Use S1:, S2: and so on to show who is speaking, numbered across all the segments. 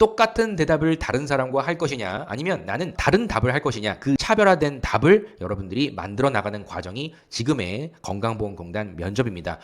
S1: 똑같은 대답을 다른 사람과 할 것이냐, 아니면 나는 다른 답을 할 것이냐, 그 차별화된 답을 여러분들이 만들어 나가는 과정이 지금의 건강보험공단 면접입니다.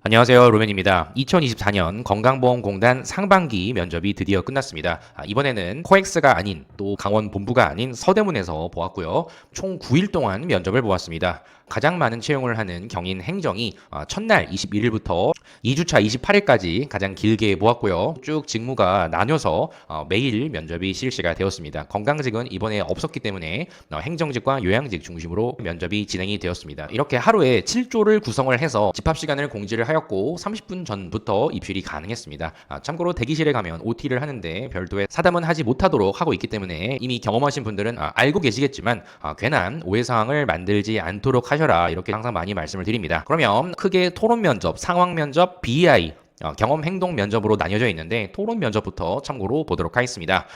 S1: 안녕하세요, 로맨입니다. 2024년 건강보험공단 상반기 면접이 드디어 끝났습니다. 이번에는 코엑스가 아닌, 또 강원 본부가 아닌 서대문에서 보았고요. 총 9일 동안 면접을 보았습니다. 가장 많은 채용을 하는 경인 행정이 첫날 21일부터 2주차 28일까지 가장 길게 보았고요. 쭉 직무가 나뉘어서 매일 면접이 실시가 되었습니다. 건강직은 이번에 없었기 때문에 행정직과 요양직 중심으로 면접이 진행이 되었습니다. 이렇게 하루에 7조를 구성을 해서 집합시간을 공지를 하였고 30분 전부터 입실이 가능했습니다. 참고로 대기실에 가면 OT를 하는데 별도의 사담은 하지 못하도록 하고 있기 때문에 이미 경험하신 분들은 알고 계시겠지만 괜한 오해사항을 만들지 않도록 하셔라, 이렇게 항상 많이 말씀을 드립니다. 그러면 크게 토론 면접, 상황 면접, BI, 경험 행동 면접으로 나뉘어져 있는데 토론 면접부터 참고로 보도록 하겠습니다.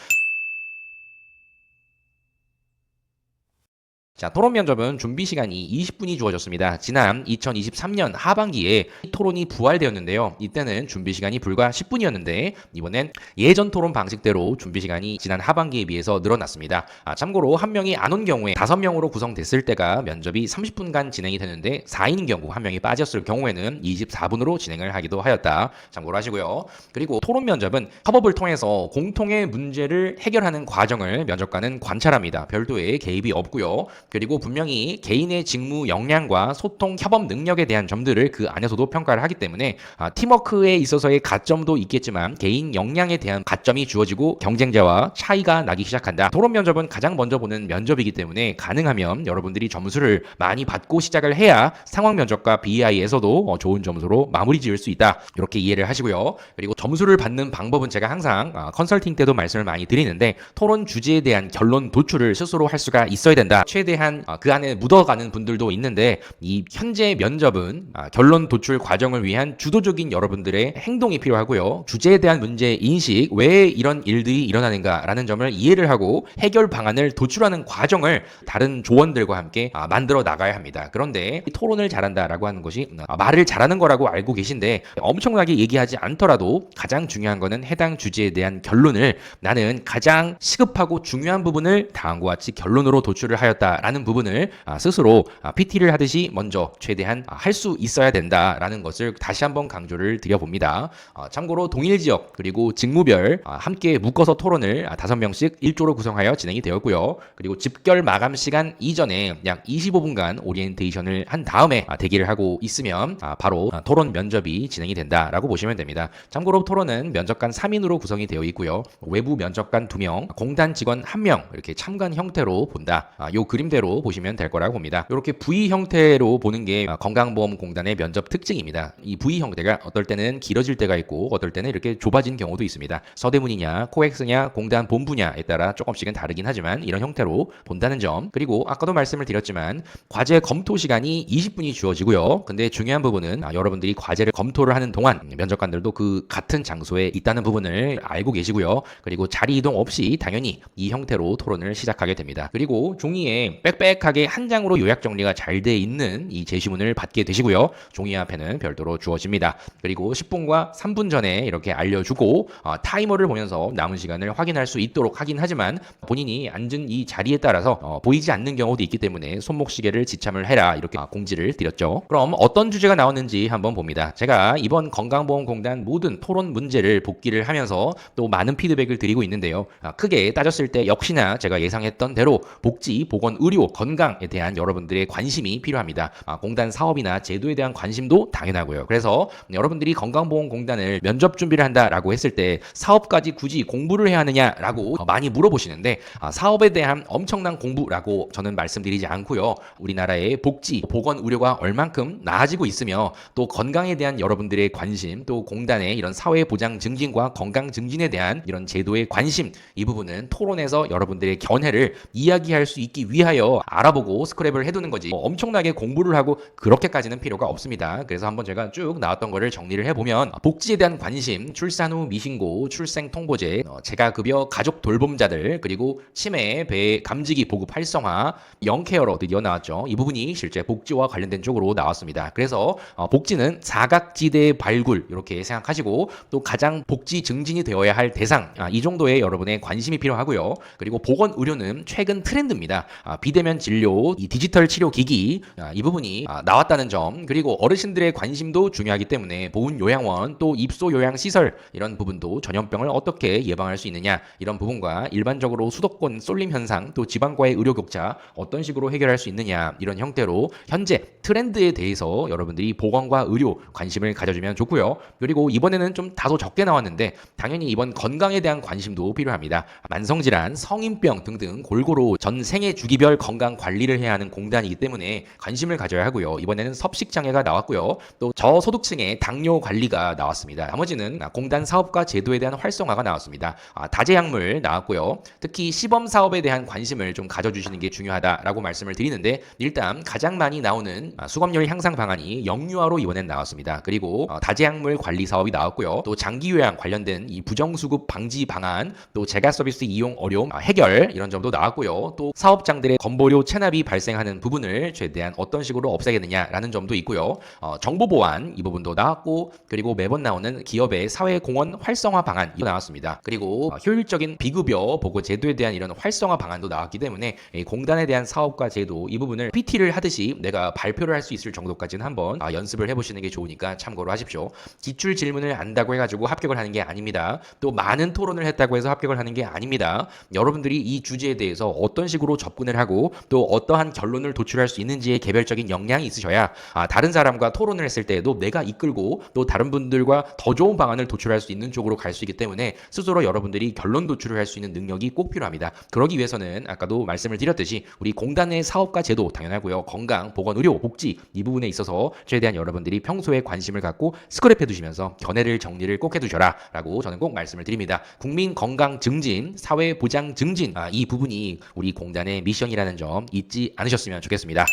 S1: 자, 토론 면접은 준비 시간이 20분이 주어졌습니다. 지난 2023년 하반기에 토론이 부활되었는데요. 이때는 준비 시간이 불과 10분이었는데 이번엔 예전 토론 방식대로 준비 시간이 지난 하반기에 비해서 늘어났습니다. 참고로 한 명이 안 온 경우에 5명으로 구성됐을 때가 면접이 30분간 진행이 되는데 4인 경우 한 명이 빠졌을 경우에는 24분으로 진행을 하기도 하였다. 참고로 하시고요. 그리고 토론 면접은 협업을 통해서 공통의 문제를 해결하는 과정을 면접관은 관찰합니다. 별도의 개입이 없고요. 그리고 분명히 개인의 직무 역량과 소통 협업 능력에 대한 점들을 그 안에서도 평가를 하기 때문에 팀워크에 있어서의 가점도 있겠지만 개인 역량에 대한 가점이 주어지고 경쟁자와 차이가 나기 시작한다. 토론 면접은 가장 먼저 보는 면접이기 때문에 가능하면 여러분들이 점수를 많이 받고 시작을 해야 상황 면접과 BI에서도 좋은 점수로 마무리 지을 수 있다, 이렇게 이해를 하시고요. 그리고 점수를 받는 방법은 제가 항상 컨설팅 때도 말씀을 많이 드리는데 토론 주제에 대한 결론 도출을 스스로 할 수가 있어야 된다. 최대한 그 안에 묻어가는 분들도 있는데 이 현재 면접은 결론 도출 과정을 위한 주도적인 여러분들의 행동이 필요하고요. 주제에 대한 문제 인식, 왜 이런 일들이 일어나는가라는 점을 이해를 하고 해결 방안을 도출하는 과정을 다른 조원들과 함께 만들어 나가야 합니다. 그런데 토론을 잘한다라고 하는 것이 말을 잘하는 거라고 알고 계신데 엄청나게 얘기하지 않더라도 가장 중요한 거는 해당 주제에 대한 결론을 나는 가장 시급하고 중요한 부분을 다음과 같이 결론으로 도출을 하였다라는 부분을 스스로 PT를 하듯이 먼저 최대한 할 수 있어야 된다라는 것을 다시 한번 강조를 드려봅니다. 참고로 동일 지역 그리고 직무별 함께 묶어서 토론을 5명씩 1조로 구성하여 진행이 되었고요. 그리고 집결 마감 시간 이전에 약 25분간 오리엔테이션을 한 다음에 대기를 하고 있으면 바로 토론 면접이 진행이 된다라고 보시면 됩니다. 참고로 토론은 면접관 3인으로 구성이 되어 있고요. 외부 면접관 2명, 공단 직원 1명 이렇게 참관 형태로 본다. 요 그림대로 보시면 될 거라고 봅니다. 이렇게 V 형태로 보는 게 건강보험공단의 면접 특징입니다. 이 V 형태가 어떨 때는 길어질 때가 있고 어떨 때는 이렇게 좁아진 경우도 있습니다. 서대문이냐 코엑스냐 공단 본부냐에 따라 조금씩은 다르긴 하지만 이런 형태로 본다는 점, 그리고 아까도 말씀을 드렸지만 과제 검토 시간이 20분이 주어지고요. 근데 중요한 부분은 여러분들이 과제를 검토를 하는 동안 면접관들도 그 같은 장소에 있다는 부분을 알고 계시고요. 그리고 자리 이동 없이 당연히 이 형태로 토론을 시작하게 됩니다. 그리고 종이에 빽빽하게 한 장으로 요약 정리가 잘 돼 있는 이 제시문을 받게 되시고요. 종이 앞에는 별도로 주어집니다. 그리고 10분과 3분 전에 이렇게 알려주고 타이머를 보면서 남은 시간을 확인할 수 있도록 하긴 하지만 본인이 앉은 이 자리에 따라서 보이지 않는 경우도 있기 때문에 손목시계를 지참을 해라, 이렇게 공지를 드렸죠. 그럼 어떤 주제가 나왔는지 한번 봅니다. 제가 이번 건강보험공단 모든 토론 문제를 복기를 하면서 또 많은 피드백을 드리고 있는데요. 크게 따졌을 때 역시나 제가 예상했던 대로 복지, 보건, 의료, 건강에 대한 여러분들의 관심이 필요합니다. 공단 사업이나 제도에 대한 관심도 당연하고요. 그래서 여러분들이 건강보험공단을 면접 준비를 한다라고 했을 때 사업까지 굳이 공부를 해야 하느냐라고 많이 물어보시는데 사업에 대한 엄청난 공부라고 저는 말씀드리지 않고요. 우리나라의 복지, 보건, 의료가 얼만큼 나아지고 있으며 또 건강에 대한 여러분들의 관심, 또 공단의 이런 사회보장 증진과 건강 증진에 대한 이런 제도의 관심, 이 부분은 토론에서 여러분들의 견해를 이야기할 수 있기 위하여 대하여 알아보고 스크랩을 해두는 거지 엄청나게 공부를 하고 그렇게까지는 필요가 없습니다. 그래서 한번 제가 쭉 나왔던 거를 정리를 해보면 복지에 대한 관심, 출산 후 미신고, 출생 통보제, 재가급여, 가족 돌봄자들, 그리고 치매, 배, 감지기 보급 활성화, 영케어로 드디어 나왔죠. 이 부분이 실제 복지와 관련된 쪽으로 나왔습니다. 그래서 복지는 사각지대 발굴 이렇게 생각하시고 또 가장 복지 증진이 되어야 할 대상 이 정도의 여러분의 관심이 필요하고요. 그리고 보건의료는 최근 트렌드입니다. 비대면 진료, 이 디지털 치료 기기 이 부분이 나왔다는 점, 그리고 어르신들의 관심도 중요하기 때문에 보훈요양원 또 입소요양시설 이런 부분도 전염병을 어떻게 예방할 수 있느냐 이런 부분과 일반적으로 수도권 쏠림 현상 또 지방과의 의료 격차 어떤 식으로 해결할 수 있느냐 이런 형태로 현재 트렌드에 대해서 여러분들이 보건과 의료 관심을 가져주면 좋고요. 그리고 이번에는 좀 다소 적게 나왔는데 당연히 이번 건강에 대한 관심도 필요합니다. 만성질환, 성인병 등등 골고루 전 생애 주기별 건강 관리를 해야 하는 공단이기 때문에 관심을 가져야 하고요. 이번에는 섭식장애가 나왔고요. 또 저소득층의 당뇨 관리가 나왔습니다. 나머지는 공단 사업과 제도에 대한 활성화가 나왔습니다. 다제약물 나왔고요. 특히 시범 사업에 대한 관심을 좀 가져주시는 게 중요하다라고 말씀을 드리는데 일단 가장 많이 나오는 수검률 향상 방안이 영유아로 이번엔 나왔습니다. 그리고 다제약물 관리 사업이 나왔고요. 또 장기 요양 관련된 이 부정수급 방지 방안, 또 재가 서비스 이용 어려움 해결 이런 점도 나왔고요. 또 사업장들의 건보료 체납이 발생하는 부분을 최대한 어떤 식으로 없애겠느냐라는 점도 있고요. 정보 보안 이 부분도 나왔고, 그리고 매번 나오는 기업의 사회공헌 활성화 방안이 나왔습니다. 그리고 효율적인 비급여 보고 제도에 대한 이런 활성화 방안도 나왔기 때문에 공단에 대한 사업과 제도 이 부분을 PT를 하듯이 내가 발표를 할 수 있을 정도까지는 한번 연습을 해보시는 게 좋으니까 참고로 하십시오. 기출 질문을 안다고 해가지고 합격을 하는 게 아닙니다. 또 많은 토론을 했다고 해서 합격을 하는 게 아닙니다. 여러분들이 이 주제에 대해서 어떤 식으로 접근을 하고 또 어떠한 결론을 도출할 수 있는지에 개별적인 역량이 있으셔야 다른 사람과 토론을 했을 때에도 내가 이끌고 또 다른 분들과 더 좋은 방안을 도출할 수 있는 쪽으로 갈 수 있기 때문에 스스로 여러분들이 결론 도출을 할 수 있는 능력이 꼭 필요합니다. 그러기 위해서는 아까도 말씀을 드렸듯이 우리 공단의 사업과 제도 당연하고요. 건강, 보건, 의료, 복지 이 부분에 있어서 최대한 여러분들이 평소에 관심을 갖고 스크랩해 두시면서 견해를 정리를 꼭 해두셔라 라고 저는 꼭 말씀을 드립니다. 국민 건강 증진, 사회 보장 증진 이 부분이 우리 공단의 미션이라는 점 잊지 않으셨으면 좋겠습니다.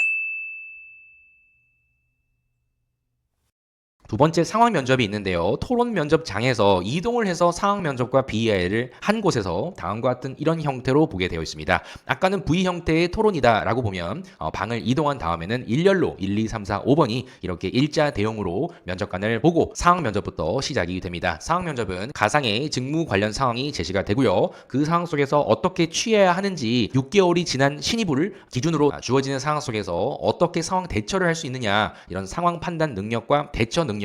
S1: 두 번째 상황 면접이 있는데요. 토론 면접장에서 이동을 해서 상황 면접과 BI를 한 곳에서 다음과 같은 이런 형태로 보게 되어 있습니다. 아까는 V 형태의 토론이다라고 보면 방을 이동한 다음에는 일렬로 1, 2, 3, 4, 5번이 이렇게 일자 대형으로 면접관을 보고 상황 면접부터 시작이 됩니다. 상황 면접은 가상의 직무 관련 상황이 제시가 되고요. 그 상황 속에서 어떻게 취해야 하는지 6개월이 지난 신입을 기준으로 주어지는 상황 속에서 어떻게 상황 대처를 할 수 있느냐 이런 상황 판단 능력과 대처 능력을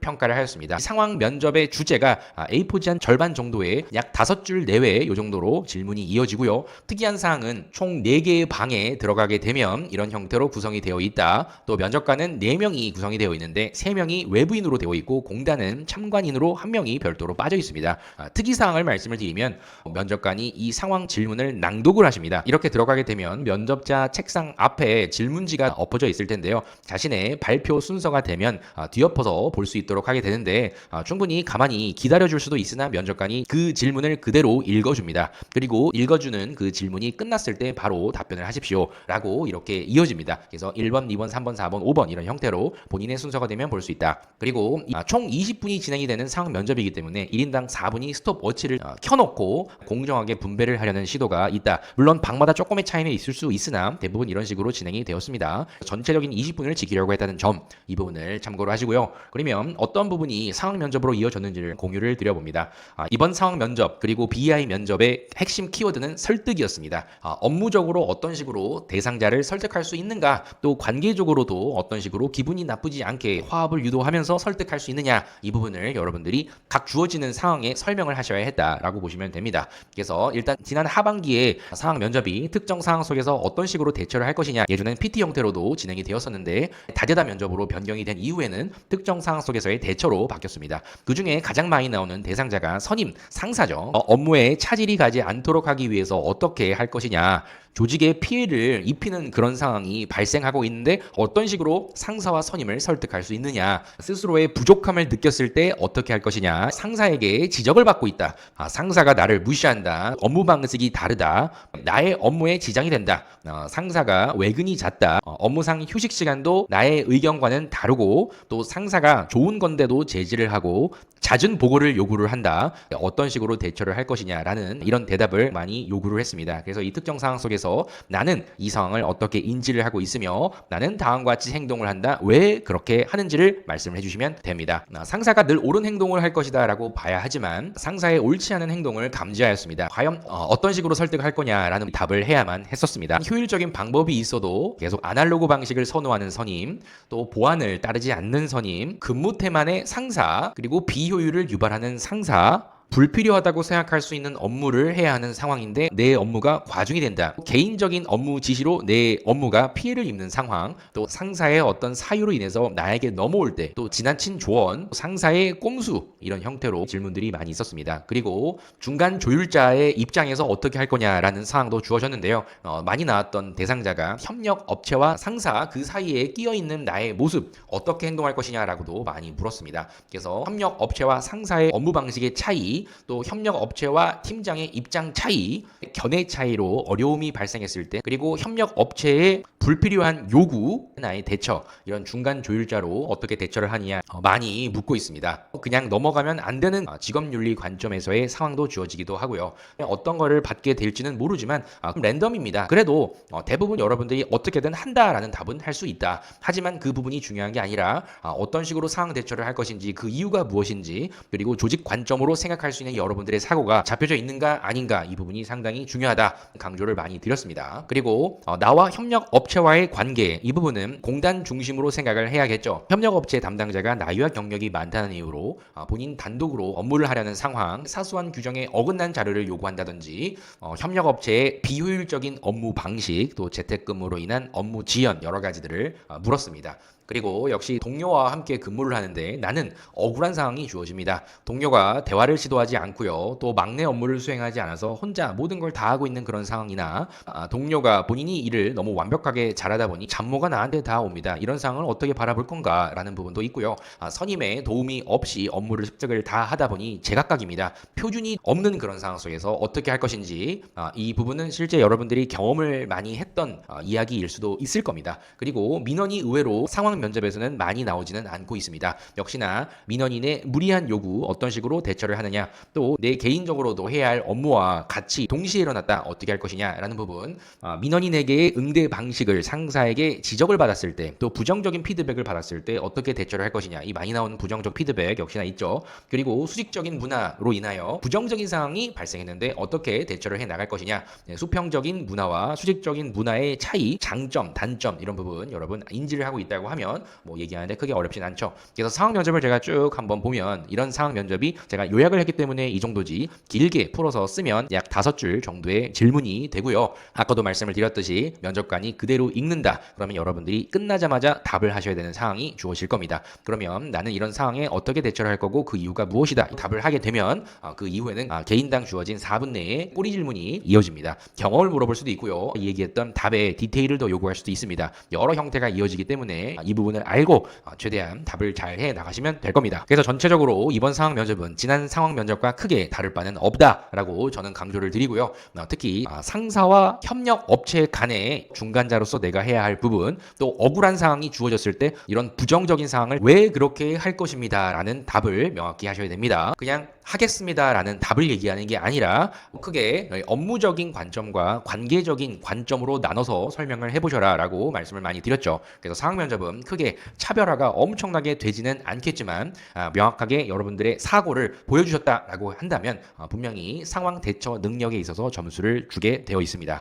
S1: 평가를 하였습니다. 상황 면접의 주제가 A4지 한 절반 정도의 약 5줄 내외 이 정도로 질문이 이어지고요. 특이한 사항은 총 4개의 방에 들어가게 되면 이런 형태로 구성이 되어 있다. 또 면접관은 4명이 구성이 되어 있는데 3명이 외부인으로 되어 있고 공단은 참관인으로 1명이 별도로 빠져 있습니다. 특이사항을 말씀을 드리면 면접관이 이 상황 질문을 낭독을 하십니다. 이렇게 들어가게 되면 면접자 책상 앞에 질문지가 엎어져 있을 텐데요. 자신의 발표 순서가 되면 뒤엎어서 볼 수 있도록 하게 되는데 충분히 가만히 기다려줄 수도 있으나 면접관이 그 질문을 그대로 읽어줍니다. 그리고 읽어주는 그 질문이 끝났을 때 바로 답변을 하십시오 라고 이렇게 이어집니다. 그래서 1번, 2번, 3번, 4번, 5번 이런 형태로 본인의 순서가 되면 볼 수 있다. 그리고 총 20분이 진행이 되는 상황 면접이기 때문에 1인당 4분이 스톱워치를 켜놓고 공정하게 분배를 하려는 시도가 있다. 물론 방마다 조금의 차이는 있을 수 있으나 대부분 이런 식으로 진행이 되었습니다. 전체적인 20분을 지키려고 했다는 점 이 부분을 참고로 하시고요. 그러면 어떤 부분이 상황 면접으로 이어졌는지를 공유를 드려봅니다. 이번 상황 면접 그리고 BI 면접의 핵심 키워드는 설득이었습니다. 업무적으로 어떤 식으로 대상자를 설득할 수 있는가, 또 관계적으로도 어떤 식으로 기분이 나쁘지 않게 화합을 유도하면서 설득할 수 있느냐, 이 부분을 여러분들이 각 주어지는 상황에 설명을 하셔야 했다라고 보시면 됩니다. 그래서 일단 지난 하반기에 상황 면접이 특정 상황 속에서 어떤 식으로 대처를 할 것이냐, 예전엔 PT 형태로도 진행이 되었었는데 다재다 면접으로 변경이 된 이후에는 특정 상황 속에서의 대처로 바뀌었습니다. 그 중에 가장 많이 나오는 대상자가 선임, 상사죠. 업무에 차질이 가지 않도록 하기 위해서 어떻게 할 것이냐, 조직에 피해를 입히는 그런 상황이 발생하고 있는데 어떤 식으로 상사와 선임을 설득할 수 있느냐, 스스로의 부족함을 느꼈을 때 어떻게 할 것이냐, 상사에게 지적을 받고 있다, 상사가 나를 무시한다, 업무 방식이 다르다, 나의 업무에 지장이 된다, 상사가 외근이 잦다, 업무상 휴식 시간도 나의 의견과는 다르고, 또 상사가 좋은 건데도 제지를 하고 잦은 보고를 요구를 한다. 어떤 식으로 대처를 할 것이냐라는 이런 대답을 많이 요구를 했습니다. 그래서 이 특정 상황 속에서 나는 이 상황을 어떻게 인지를 하고 있으며 나는 다음과 같이 행동을 한다. 왜 그렇게 하는지를 말씀을 해주시면 됩니다. 상사가 늘 옳은 행동을 할 것이다 라고 봐야 하지만 상사의 옳지 않은 행동을 감지하였습니다. 과연 어떤 식으로 설득할 거냐라는 답을 해야만 했었습니다. 효율적인 방법이 있어도 계속 아날로그 방식을 선호하는 선임, 또 보안을 따르지 않는 선임, 근무 태만의 상사, 그리고 비효율을 유발하는 상사, 불필요하다고 생각할 수 있는 업무를 해야 하는 상황인데 내 업무가 과중이 된다. 개인적인 업무 지시로 내 업무가 피해를 입는 상황, 또 상사의 어떤 사유로 인해서 나에게 넘어올 때, 또 지나친 조언, 상사의 꼼수, 이런 형태로 질문들이 많이 있었습니다. 그리고 중간 조율자의 입장에서 어떻게 할 거냐라는 사항도 주어졌는데요. 많이 나왔던 대상자가 협력 업체와 상사 그 사이에 끼어 있는 나의 모습, 어떻게 행동할 것이냐라고도 많이 물었습니다. 그래서 협력 업체와 상사의 업무 방식의 차이, 또 협력 업체와 팀장의 입장 차이, 견해 차이로 어려움이 발생했을 때, 그리고 협력 업체의 불필요한 요구, 나의 대처, 이런 중간 조율자로 어떻게 대처를 하느냐 많이 묻고 있습니다. 그냥 넘어가면 안 되는 직업윤리 관점에서의 상황도 주어지기도 하고요. 어떤 거를 받게 될지는 모르지만 랜덤입니다. 그래도 대부분 여러분들이 어떻게든 한다라는 답은 할 수 있다. 하지만 그 부분이 중요한 게 아니라 어떤 식으로 상황 대처를 할 것인지, 그 이유가 무엇인지, 그리고 조직 관점으로 생각할 수 있는 여러분들의 사고가 잡혀져 있는가 아닌가, 이 부분이 상당히 중요하다 강조를 많이 드렸습니다. 그리고 나와 협력 업체와의 관계, 이 부분은 공단 중심으로 생각을 해야겠죠. 협력업체 담당자가 나이와 경력이 많다는 이유로 본인 단독으로 업무를 하려는 상황, 사소한 규정에 어긋난 자료를 요구한다든지, 협력업체의 비효율적인 업무 방식, 또 재택근무로 인한 업무 지연, 여러 가지들을 물었습니다. 그리고 역시 동료와 함께 근무를 하는데 나는 억울한 상황이 주어집니다. 동료가 대화를 시도하지 않고요, 또 막내 업무를 수행하지 않아서 혼자 모든 걸 다 하고 있는 그런 상황이나, 동료가 본인이 일을 너무 완벽하게 잘하다 보니 잡모가 나한테 다 옵니다. 이런 상황을 어떻게 바라볼 건가 라는 부분도 있고요. 선임의 도움이 없이 업무를 습득을 다 하다 보니 제각각입니다. 표준이 없는 그런 상황 속에서 어떻게 할 것인지, 이 부분은 실제 여러분들이 경험을 많이 했던 이야기일 수도 있을 겁니다. 그리고 민원이 의외로 상황 면접에서는 많이 나오지는 않고 있습니다. 역시나 민원인의 무리한 요구, 어떤 식으로 대처를 하느냐, 또 내 개인적으로도 해야 할 업무와 같이 동시에 일어났다 어떻게 할 것이냐라는 부분, 민원인에게 응대 방식을 상사에게 지적을 받았을 때, 또 부정적인 피드백을 받았을 때 어떻게 대처를 할 것이냐, 이 많이 나오는 부정적 피드백 역시나 있죠. 그리고 수직적인 문화로 인하여 부정적인 상황이 발생했는데 어떻게 대처를 해 나갈 것이냐, 수평적인 문화와 수직적인 문화의 차이, 장점, 단점, 이런 부분 여러분 인지를 하고 있다고 하면 얘기하는데 크게 어렵진 않죠. 그래서 상황 면접을 제가 쭉 한번 보면, 이런 상황 면접이 제가 요약을 했기 때문에 이 정도지, 길게 풀어서 쓰면 약 5줄 정도의 질문이 되고요. 아까도 말씀을 드렸듯이 면접관이 그대로 읽는다 그러면 여러분들이 끝나자마자 답을 하셔야 되는 상황이 주어질 겁니다. 그러면 나는 이런 상황에 어떻게 대처를 할 거고 그 이유가 무엇이다, 답을 하게 되면 그 이후에는 개인당 주어진 4분 내에 꼬리 질문이 이어집니다. 경험을 물어볼 수도 있고요, 얘기했던 답의 디테일을 더 요구할 수도 있습니다. 여러 형태가 이어지기 때문에 이 부분을 알고 최대한 답을 잘 해 나가시면 될 겁니다. 그래서 전체적으로 이번 상황 면접은 지난 상황 면접과 크게 다를 바는 없다라고 저는 강조를 드리고요. 특히 상사와 협력 업체 간의 중간자로서 내가 해야 할 부분, 또 억울한 상황이 주어졌을 때 이런 부정적인 상황을 왜 그렇게 할 것입니다 라는 답을 명확히 하셔야 됩니다. 그냥 하겠습니다 라는 답을 얘기하는 게 아니라 크게 업무적인 관점과 관계적인 관점으로 나눠서 설명을 해보셔라 라고 말씀을 많이 드렸죠. 그래서 상황 면접은 크게 차별화가 엄청나게 되지는 않겠지만 명확하게 여러분들의 사고를 보여주셨다라고 한다면 분명히 상황 대처 능력에 있어서 점수를 주게 되어 있습니다.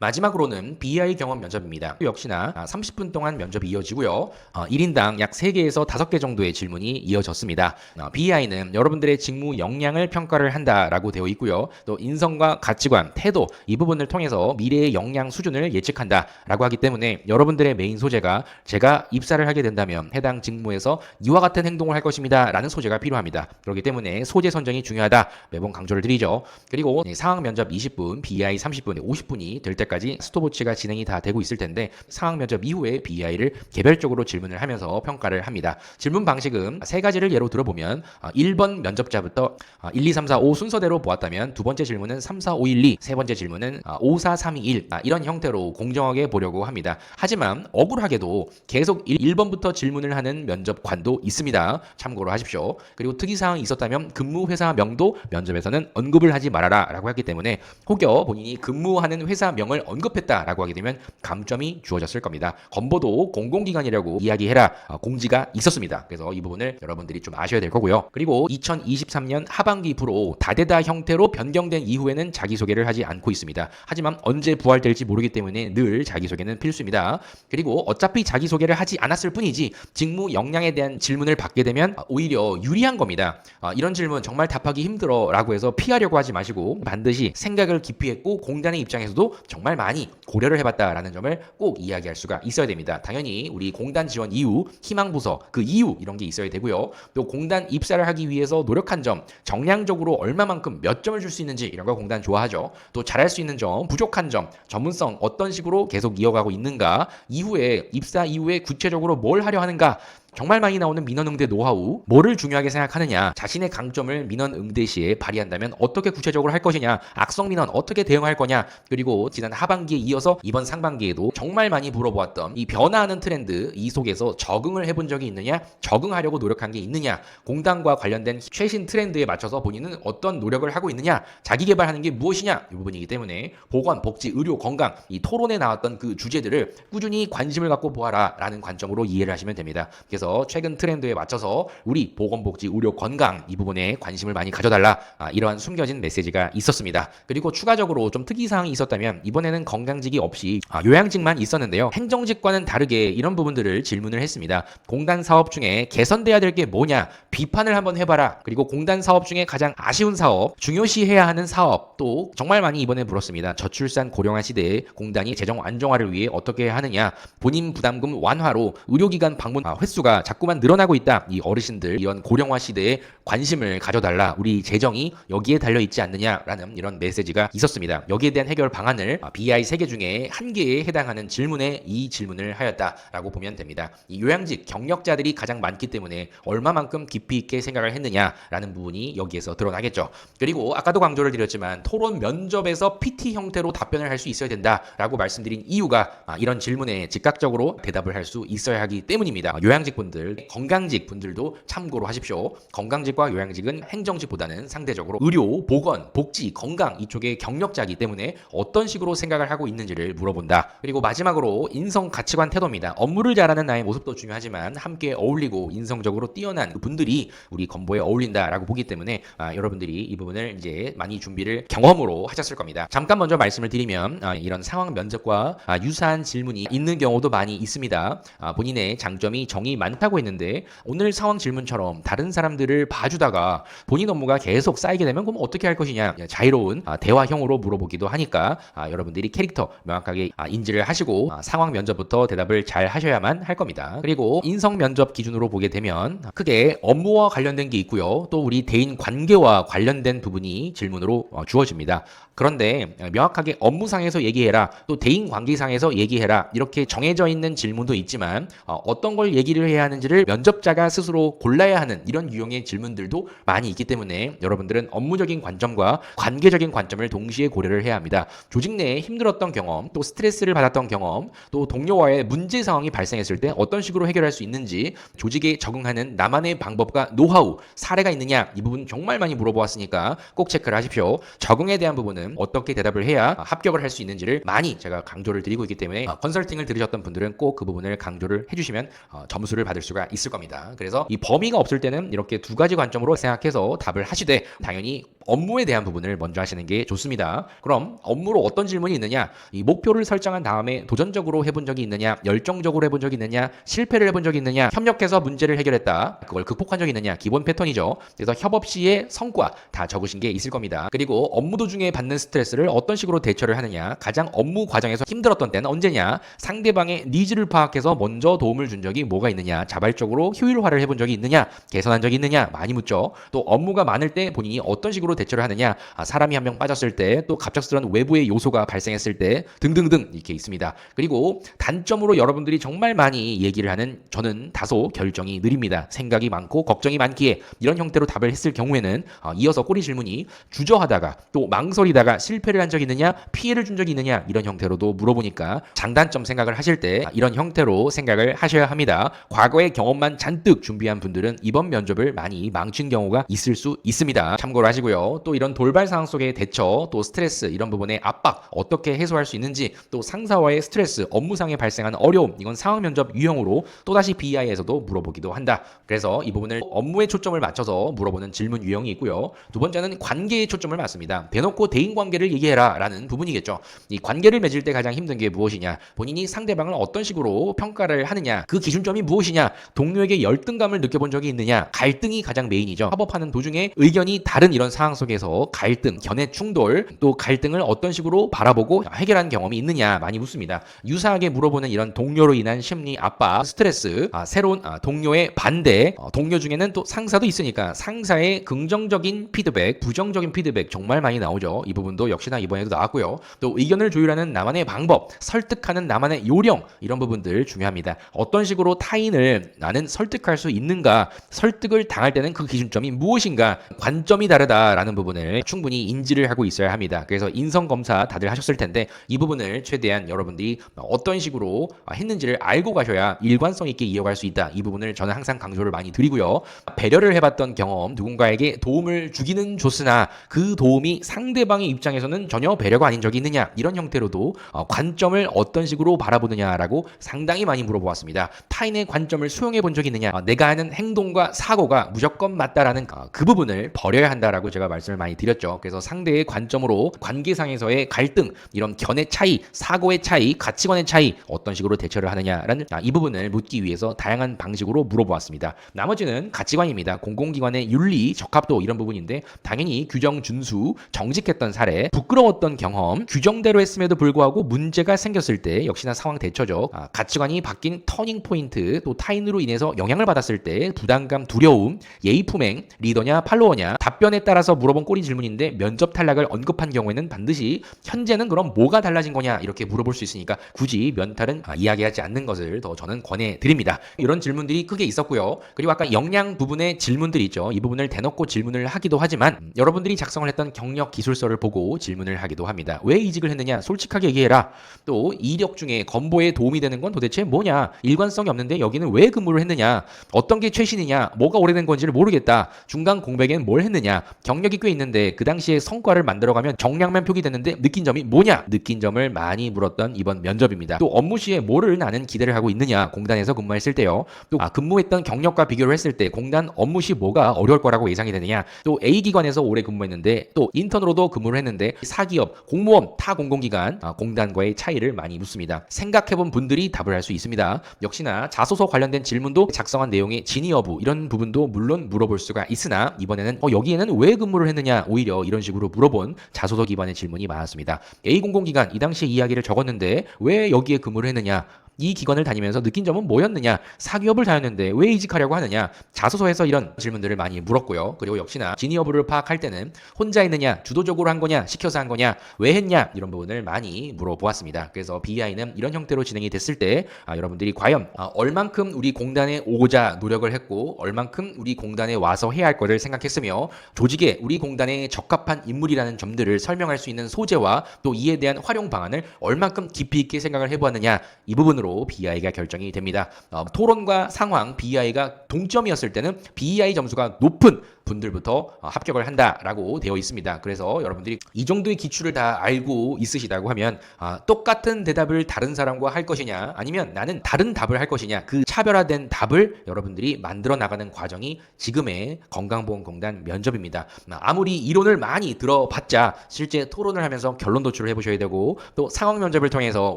S1: 마지막으로는 BI 경험 면접입니다. 역시나 30분 동안 면접이 이어지고요. 1인당 약 3개에서 5개 정도의 질문이 이어졌습니다. BI는 여러분들의 직무 역량을 평가를 한다라고 되어 있고요. 또 인성과 가치관, 태도 이 부분을 통해서 미래의 역량 수준을 예측한다라고 하기 때문에 여러분들의 메인 소재가 제가 입사를 하게 된다면 해당 직무에서 이와 같은 행동을 할 것입니다 라는 소재가 필요합니다. 그렇기 때문에 소재 선정이 중요하다 매번 강조를 드리죠. 그리고 상황 면접 20분, BI 30분, 50분이 될 때까지 스톱워치가 진행이 다 되고 있을 텐데 상황 면접 이후에 BI를 개별적으로 질문을 하면서 평가를 합니다. 질문 방식은 세 가지를 예로 들어보면 1번 면접자부터 1, 2, 3, 4, 5 순서대로 보았다면 두 번째 질문은 3, 4, 5, 1, 2, 세 번째 질문은 5, 4, 3, 2, 1 이런 형태로 공정하게 보려고 합니다. 하지만 억울하게도 계속 1번부터 질문을 하는 면접관도 있습니다. 참고로 하십시오. 그리고 특이사항이 있었다면 근무 회사명도 면접에서는 언급을 하지 말아라 라고 했기 때문에 혹여 본인이 근무하는 회사명을 언급했다라고 하게 되면 감점이 주어졌을 겁니다. 건보도 공공기관이라고 이야기해라 공지가 있었습니다. 그래서 이 부분을 여러분들이 좀 아셔야 될 거고요. 그리고 2023년 하반기부로 다대다 형태로 변경된 이후에는 자기소개를 하지 않고 있습니다. 하지만 언제 부활될지 모르기 때문에 늘 자기소개는 필수입니다. 그리고 어차피 자기소개를 하지 않았을 뿐이지 직무 역량에 대한 질문을 받게 되면 오히려 유리한 겁니다. 이런 질문 정말 답하기 힘들어 라고 해서 피하려고 하지 마시고 반드시 생각을 깊이 했고 공단의 입장에서도 정말 많이 고려를 해봤다라는 점을 꼭 이야기할 수가 있어야 됩니다. 당연히 우리 공단 지원 이후, 희망부서 그 이유 이런 게 있어야 되고요. 또 공단 입사를 하기 위해서 노력한 점, 정량적으로 얼마만큼 몇 점을 줄 수 있는지 이런 거 공단 좋아하죠. 또 잘할 수 있는 점, 부족한 점, 전문성 어떤 식으로 계속 이어가고 있는가, 이후에 입사 이후에 구체적으로 뭘 하려 하는가 정말 많이 나오는 민원응대 노하우, 뭐를 중요하게 생각하느냐, 자신의 강점을 민원응대 시에 발휘한다면 어떻게 구체적으로 할 것이냐, 악성 민원 어떻게 대응할 거냐, 그리고 지난 하반기에 이어서 이번 상반기에도 정말 많이 물어보았던 이 변화하는 트렌드, 이 속에서 적응을 해본 적이 있느냐, 적응하려고 노력한 게 있느냐, 공단과 관련된 최신 트렌드에 맞춰서 본인은 어떤 노력을 하고 있느냐, 자기 개발하는 게 무엇이냐 이 부분이기 때문에 보건, 복지, 의료, 건강 이 토론에 나왔던 그 주제들을 꾸준히 관심을 갖고 보아라 라는 관점으로 이해를 하시면 됩니다. 그래서 최근 트렌드에 맞춰서 우리 보건복지, 의료, 건강 이 부분에 관심을 많이 가져달라 이러한 숨겨진 메시지가 있었습니다. 그리고 추가적으로 좀 특이사항이 있었다면 이번에는 건강직이 없이 요양직만 있었는데요. 행정직과는 다르게 이런 부분들을 질문을 했습니다. 공단 사업 중에 개선돼야 될 게 뭐냐 비판을 한번 해봐라. 그리고 공단 사업 중에 가장 아쉬운 사업, 중요시해야 하는 사업 또 정말 많이 이번에 물었습니다. 저출산 고령화 시대에 공단이 재정 안정화를 위해 어떻게 하느냐, 본인 부담금 완화로 의료기관 방문 횟수가 자꾸만 늘어나고 있다. 이 어르신들 이런 고령화 시대에 관심을 가져달라. 우리 재정이 여기에 달려있지 않느냐라는 이런 메시지가 있었습니다. 여기에 대한 해결 방안을 BI 3개 중에 1개에 해당하는 질문에 이 질문을 하였다라고 보면 됩니다. 이 요양직 경력자들이 가장 많기 때문에 얼마만큼 깊이 있게 생각을 했느냐라는 부분이 여기에서 드러나겠죠. 그리고 아까도 강조를 드렸지만 토론 면접에서 PT 형태로 답변을 할 수 있어야 된다라고 말씀드린 이유가 이런 질문에 즉각적으로 대답을 할 수 있어야 하기 때문입니다. 요양직 분들, 건강직 분들도 참고로 하십시오. 건강직과 요양직은 행정직보다는 상대적으로 의료, 보건, 복지, 건강 이쪽의 경력자이기 때문에 어떤 식으로 생각을 하고 있는지를 물어본다. 그리고 마지막으로 인성, 가치관, 태도입니다. 업무를 잘하는 나의 모습도 중요하지만 함께 어울리고 인성적으로 뛰어난 분들이 우리 건보에 어울린다라고 보기 때문에 여러분들이 이 부분을 이제 많이 준비를 경험으로 하셨을 겁니다. 잠깐 먼저 말씀을 드리면 이런 상황 면접과 유사한 질문이 있는 경우도 많이 있습니다. 본인의 장점이 정이 많다고 했는데 오늘 상황 질문처럼 다른 사람들을 봐주다가 본인 업무가 계속 쌓이게 되면 그럼 어떻게 할 것이냐, 자유로운 대화형으로 물어보기도 하니까 여러분들이 캐릭터 명확하게 인지를 하시고 상황 면접부터 대답을 잘 하셔야만 할 겁니다. 그리고 인성 면접 기준으로 보게 되면 크게 업무와 관련된 게 있고요. 또 우리 대인 관계와 관련된 부분이 질문으로 주어집니다. 그런데 명확하게 업무상에서 얘기해라, 또 대인 관계상에서 얘기해라 이렇게 정해져 있는 질문도 있지만 어떤 걸 얘기를 해야 하는지를 면접자가 스스로 골라야 하는 이런 유형의 질문들도 많이 있기 때문에 여러분들은 업무적인 관점과 관계적인 관점을 동시에 고려를 해야 합니다. 조직 내에 힘들었던 경험, 또 스트레스를 받았던 경험, 또 동료와의 문제 상황이 발생했을 때 어떤 식으로 해결할 수 있는지, 조직에 적응하는 나만의 방법과 노하우, 사례가 있느냐 이 부분 정말 많이 물어보았으니까 꼭 체크를 하십시오. 적응에 대한 부분은 어떻게 대답을 해야 합격을 할 수 있는지를 많이 제가 강조를 드리고 있기 때문에 컨설팅을 들으셨던 분들은 꼭 그 부분을 강조를 해주시면 점수를 받을 수가 있을 겁니다. 그래서 이 범위가 없을 때는 이렇게 두 가지 관점으로 생각해서 답을 하시되 당연히 업무에 대한 부분을 먼저 하시는 게 좋습니다. 그럼 업무로 어떤 질문이 있느냐? 이 목표를 설정한 다음에 도전적으로 해본 적이 있느냐? 열정적으로 해본 적이 있느냐? 실패를 해본 적이 있느냐? 협력해서 문제를 해결했다. 그걸 극복한 적이 있느냐? 기본 패턴이죠. 그래서 협업 시의 성과 다 적으신 게 있을 겁니다. 그리고 업무 도중에 받는 스트레스를 어떤 식으로 대처를 하느냐? 가장 업무 과정에서 힘들었던 때는 언제냐? 상대방의 니즈를 파악해서 먼저 도움을 준 적이 뭐가 있느냐? 자발적으로 효율화를 해본 적이 있느냐? 개선한 적이 있느냐? 많이 묻죠. 또 업무가 많을 때 본인이 어떤 식으로 대처를 하느냐? 사람이 한 명 빠졌을 때, 또 갑작스러운 외부의 요소가 발생했을 때 등등등 이렇게 있습니다. 그리고 단점으로 여러분들이 정말 많이 얘기를 하는, 저는 다소 결정이 느립니다. 생각이 많고 걱정이 많기에, 이런 형태로 답을 했을 경우에는 이어서 꼬리 질문이 주저하다가 또 망설이다가 실패를 한 적이 있느냐, 피해를 준 적이 있느냐, 이런 형태로도 물어보니까 장단점 생각을 하실 때 이런 형태로 생각을 하셔야 합니다. 과거의 경험만 잔뜩 준비한 분들은 이번 면접을 많이 망친 경우가 있을 수 있습니다. 참고로 하시고요. 또 이런 돌발 상황 속의 대처, 또 스트레스, 이런 부분의 압박 어떻게 해소할 수 있는지, 또 상사와의 스트레스, 업무상에 발생하는 어려움, 이건 상황 면접 유형으로 또다시 BI에서도 물어보기도 한다. 그래서 이 부분을 업무에 초점을 맞춰서 물어보는 질문 유형이 있고요. 두 번째는 관계에 초점을 맞습니다. 대놓고 대인관계를 얘기해라 라는 부분이겠죠. 이 관계를 맺을 때 가장 힘든 게 무엇이냐, 본인이 상대방을 어떤 식으로 평가를 하느냐, 그 기준점이 무엇이냐, 동료에게 열등감을 느껴본 적이 있느냐, 갈등이 가장 메인이죠. 협업하는 도중에 의견이 다른 이런 상황 속에서 갈등, 견해 충돌, 또 갈등을 어떤 식으로 바라보고 해결한 경험이 있느냐 많이 묻습니다. 유사하게 물어보는 이런 동료로 인한 심리 압박, 스트레스, 새로운 동료의 반대, 동료 중에는 또 상사도 있으니까 상사의 긍정적인 피드백, 부정적인 피드백 정말 많이 나오죠. 이 부분도 역시나 이번에도 나왔고요. 또 의견을 조율하는 나만의 방법, 설득하는 나만의 요령, 이런 부분들 중요합니다. 어떤 식으로 타인을 나는 설득할 수 있는가, 설득을 당할 때는 그 기준점이 무엇인가, 관점이 다르다라는 부분을 충분히 인지를 하고 있어야 합니다. 그래서 인성검사 다들 하셨을 텐데 이 부분을 최대한 여러분들이 어떤 식으로 했는지를 알고 가셔야 일관성 있게 이어갈 수 있다. 이 부분을 저는 항상 강조를 많이 드리고요. 배려를 해봤던 경험, 누군가에게 도움을 주기는 좋으나 그 도움이 상대방의 입장에서는 전혀 배려가 아닌 적이 있느냐, 이런 형태로도 관점을 어떤 식으로 바라보느냐라고 상당히 많이 물어보았습니다. 타인의 관점을 수용해 본 적이 있느냐, 내가 하는 행동과 사고가 무조건 맞다라는 그 부분을 버려야 한다라고 제가 말씀을 많이 드렸죠. 그래서 상대의 관점으로 관계상에서의 갈등, 이런 견해 차이, 사고의 차이, 가치관의 차이 어떤 식으로 대처를 하느냐라는 이 부분을 묻기 위해서 다양한 방식으로 물어보았습니다. 나머지는 가치관입니다. 공공기관의 윤리, 적합도, 이런 부분인데 당연히 규정 준수, 정직했던 사례, 부끄러웠던 경험, 규정대로 했음에도 불구하고 문제가 생겼을 때 역시나 상황 대처죠. 가치관이 바뀐 터닝 포인트, 또 타인으로 인해서 영향을 받았을 때 부담감, 두려움, 예의 품행, 리더냐 팔로워냐, 답변에 따라서 물어본 꼬리 질문인데 면접 탈락을 언급한 경우에는 반드시 현재는 그럼 뭐가 달라진 거냐, 이렇게 물어볼 수 있으니까 굳이 면탈은 이야기하지 않는 것을 더 저는 권해드립니다. 이런 질문들이 크게 있었고요. 그리고 아까 역량 부분의 질문들이 있죠. 이 부분을 대놓고 질문을 하기도 하지만 여러분들이 작성을 했던 경력 기술서를 보고 질문을 하기도 합니다. 왜 이직을 했느냐, 솔직하게 얘기해라. 또 이력 중에 건보에 도움이 되는 건 도대체 뭐냐, 일관성이 없는데 여기는 왜 근무를 했느냐, 어떤 게 최신이냐, 뭐가 오래된 건지를 모르겠다, 중간 공백에는 뭘 했느냐, 경력이 꽤 있는데 그 당시에 성과를 만들어가면 정량만 표기됐는데 느낀 점이 뭐냐, 느낀 점을 많이 물었던 이번 면접입니다. 또 업무 시에 뭐를 나는 기대를 하고 있느냐, 공단에서 근무했을 때요. 또 근무했던 경력과 비교를 했을 때 공단 업무 시 뭐가 어려울 거라고 예상이 되느냐, 또 A기관에서 오래 근무했는데 또 인턴으로도 근무를 했는데 사기업, 공무원, 타 공공기관, 공단과의 차이를 많이 묻습니다. 생각해본 분들이 답을 할 수 있습니다. 역시나 자소서 관련된 질문도 작성한 내용의 진위 여부, 이런 부분도 물론 물어볼 수가 있으나 이번에는 여기에는 왜 근무를 했느냐, 오히려 이런 식으로 물어본 자소서 기반의 질문이 많았습니다. A공공기관 이 당시에 이야기를 적었는데 왜 여기에 근무를 했느냐, 이 기관을 다니면서 느낀 점은 뭐였느냐, 사기업을 다녔는데 왜 이직하려고 하느냐, 자소서에서 이런 질문들을 많이 물었고요. 그리고 역시나 진위 여부를 파악할 때는 혼자 했느냐, 주도적으로 한 거냐, 시켜서 한 거냐, 왜 했냐, 이런 부분을 많이 물어보았습니다. 그래서 BI는 이런 형태로 진행이 됐을 때 여러분들이 과연 얼만큼 우리 공단에 오고자 노력을 했고 얼만큼 우리 공단에 와서 해야 할 것을 생각했으며 조직에 우리 공단에 적합한 인물이라는 점들을 설명할 수 있는 소재와 또 이에 대한 활용 방안을 얼만큼 깊이 있게 생각을 해보았느냐, 이 부분으로 BI가 결정이 됩니다. 토론과 상황 BI가 동점이었을 때는 BI 점수가 높은 분들부터 합격을 한다라고 되어 있습니다. 그래서 여러분들이 이 정도의 기출을 다 알고 있으시다고 하면 똑같은 대답을 다른 사람과 할 것이냐 아니면 나는 다른 답을 할 것이냐 그 차별화된 답을 여러분들이 만들어 나가는 과정이 지금의 건강보험공단 면접입니다. 아무리 이론을 많이 들어봤자 실제 토론을 하면서 결론 도출을 해보셔야 되고 또 상황 면접을 통해서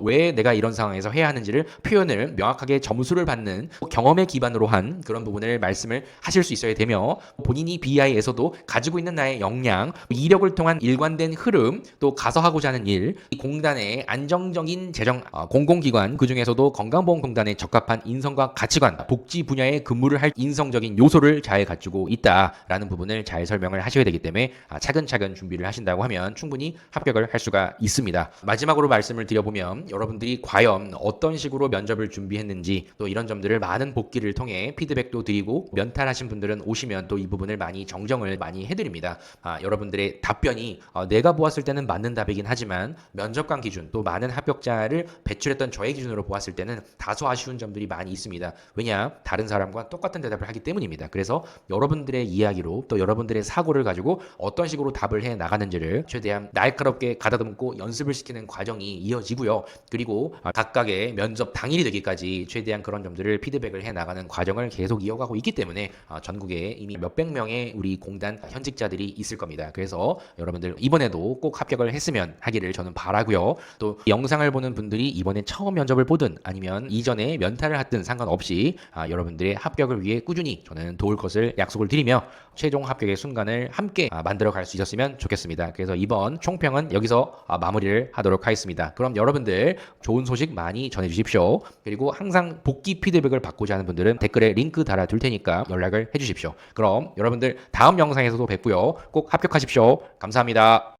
S1: 왜 내가 이런 상황에서 해야 하는지를 표현을 명확하게 점수를 받는 경험에 기반으로 한 그런 부분을 말씀을 하실 수 있어야 되며 본인이 BI에서도 가지고 있는 나의 역량, 이력을 통한 일관된 흐름, 또 가서 하고자 하는 일, 공단의 안정적인 재정, 공공기관 그 중에서도 건강보험공단에 적합한 인성과 가치관, 복지 분야에 근무를 할 인성적인 요소를 잘 갖추고 있다라는 부분을 잘 설명을 하셔야 되기 때문에 차근차근 준비를 하신다고 하면 충분히 합격을 할 수가 있습니다. 마지막으로 말씀을 드려보면 여러분들이 과연 어떤 식으로 면접을 준비했는지 또 이런 점들을 많은 복기를 통해 피드백도 드리고 면탈하신 분들은 오시면 또 이 부분을 많이 정정을 많이 해드립니다. 여러분들의 답변이 내가 보았을 때는 맞는 답이긴 하지만 면접관 기준 또 많은 합격자를 배출했던 저의 기준으로 보았을 때는 다소 아쉬운 점들이 많이 있습니다. 왜냐? 다른 사람과 똑같은 대답을 하기 때문입니다. 그래서 여러분들의 이야기로 또 여러분들의 사고를 가지고 어떤 식으로 답을 해 나가는지를 최대한 날카롭게 가다듬고 연습을 시키는 과정이 이어지고요. 그리고 각각의 면접 당일이 되기까지 최대한 그런 점들을 피드백을 해 나가는 과정을 계속 이어가고 있기 때문에 전국에 이미 몇백 명의 우리 공단 현직자들이 있을 겁니다. 그래서 여러분들 이번에도 꼭 합격을 했으면 하기를 저는 바라고요. 또 영상을 보는 분들이 이번에 처음 면접을 보든 아니면 이전에 면탈을 하든 상관없이 여러분들의 합격을 위해 꾸준히 저는 도울 것을 약속을 드리며 최종 합격의 순간을 함께 만들어 갈 수 있었으면 좋겠습니다. 그래서 이번 총평은 여기서 마무리를 하도록 하겠습니다. 그럼 여러분들 좋은 소식 많이 전해주십시오. 그리고 항상 복귀 피드백을 받고자 하는 분들은 댓글에 링크 달아둘 테니까 연락을 해주십시오. 그럼 여러분들 다음 영상에서도 뵙고요. 꼭 합격하십시오. 감사합니다.